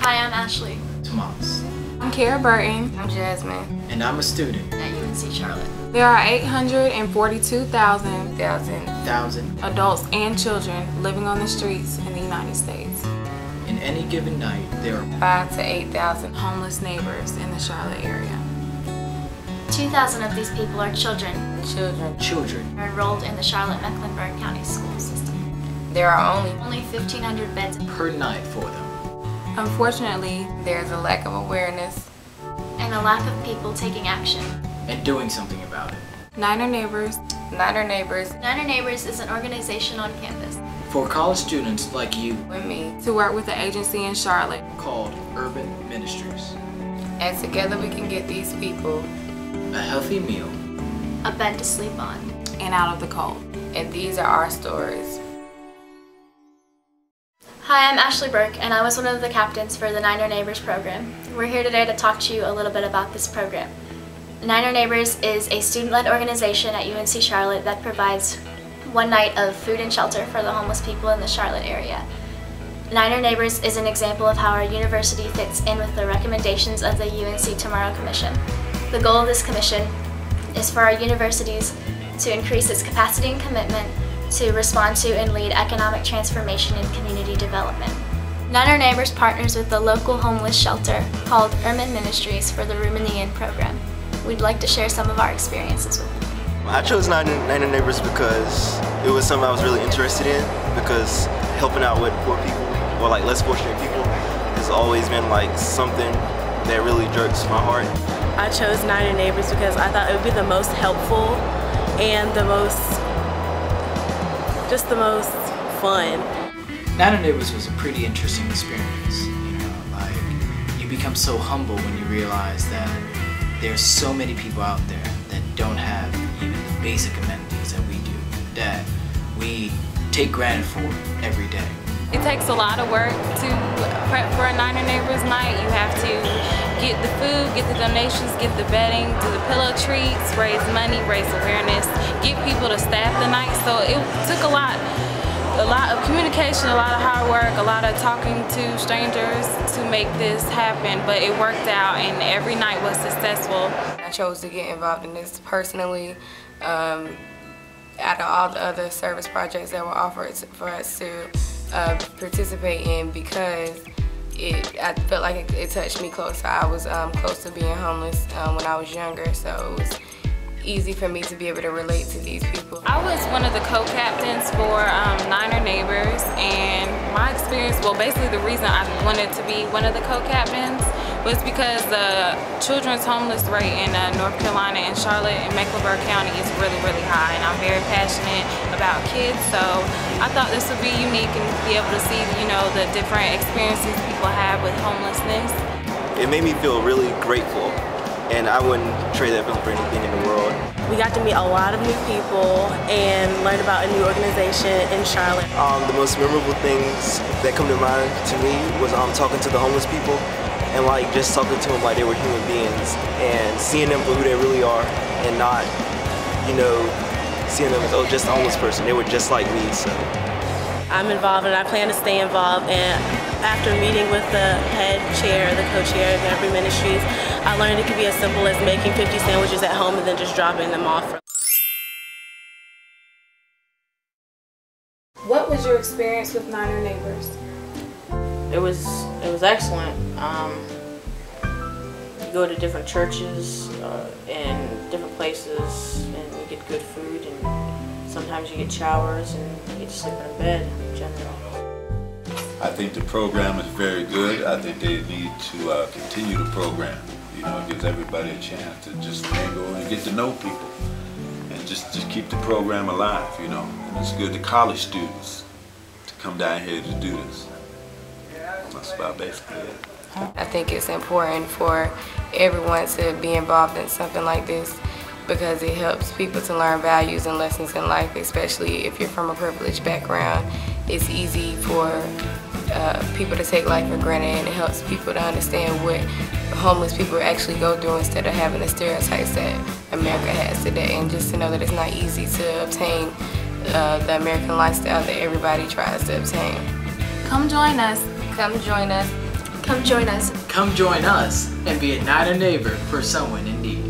Hi, I'm Ashley. Tomas. I'm Kara Burton. I'm Jasmine. And I'm a student At UNC Charlotte. There are 842,000 adults and children living on the streets in the United States. In any given night, there are 5,000 to 8,000 homeless neighbors in the Charlotte area. 2,000 of these people are children. children. Are enrolled in the Charlotte-Mecklenburg County school system. There are only 1,500 beds per night for them. Unfortunately, there's a lack of awareness and a lack of people taking action. And doing something about it. Niner Neighbors. Niner Neighbors. Niner Neighbors is an organization on campus For college students like you and me to work with the agency in Charlotte called Urban Ministries. And together we can get these people A healthy meal. a bed to sleep on. and out of the cold. and these are our stories. Hi, I'm Ashley Burke, and I was one of the captains for the Niner Neighbors program. We're here today to talk to you a little bit about this program. Niner Neighbors is a student-led organization at UNC Charlotte that provides one night of food and shelter for the homeless people in the Charlotte area. Niner Neighbors is an example of how our university fits in with the recommendations of the UNC Tomorrow Commission. The goal of this commission is for our universities to increase its capacity and commitment to respond to and lead economic transformation and community development. Niner Neighbors partners with the local homeless shelter called Urban Ministries for the Room in the Inn program. We'd like to share some of our experiences with you. I chose Niner Neighbors because it was something I was really interested in, because helping out with poor people or like less fortunate people has always been like something that really jerks my heart. I chose Niner Neighbors because I thought it would be the most helpful and the most fun. Niner Neighbors was a pretty interesting experience. You know, like you become so humble when you realize that there's so many people out there that don't have even the basic amenities that we do, that we take granted for every day. It takes a lot of work to prep for a Niner Neighbors night. You have to get the food, get the donations, get the bedding, do the pillow treats, raise money, raise awareness, get people to staff the night. So it took a lot of communication, a lot of hard work, a lot of talking to strangers to make this happen, but it worked out and every night was successful. I chose to get involved in this personally out of all the other service projects that were offered for us to participate in, because I felt like it touched me close. I was close to being homeless when I was younger, so it was easy for me to be able to relate to these people. I was one of the co-captains for Niner Neighbors, and my experience, well, basically the reason I wanted to be one of the co-captains was because the children's homeless rate in North Carolina and Charlotte and Mecklenburg County is really, really high, and I'm very passionate about kids, so I thought this would be unique and be able to see, you know, the different experiences people have with homelessness. It made me feel really grateful, and I wouldn't trade that feeling for anything in the world. We got to meet a lot of new people and learn about a new organization in Charlotte. The most memorable things that come to mind to me was talking to the homeless people and like just talking to them like they were human beings and seeing them for who they really are and not, you know, seeing them as, oh, just a homeless person. They were just like me, so. I'm involved and I plan to stay involved, and after meeting with the head chair, the co-chair of Urban Ministries, I learned it could be as simple as making 50 sandwiches at home and then just dropping them off. What was your experience with Niner Neighbors? It was excellent. You go to different churches and different places, and you get good food, and sometimes you get showers, and you get to sleep in a bed in general. I think the program is very good. I think they need to continue the program. You know, it gives everybody a chance to just mingle and get to know people, and just keep the program alive. You know, and it's good to college students to come down here to do this. That's about basically it. I think it's important for everyone to be involved in something like this because it helps people to learn values and lessons in life, especially if you're from a privileged background. It's easy for people to take life for granted, and it helps people to understand what homeless people actually go through instead of having the stereotypes that America has today, and just to know that it's not easy to obtain the American lifestyle that everybody tries to obtain. Come join us. Come join us. Come join us. Come join us and be a Niner neighbor for someone in need.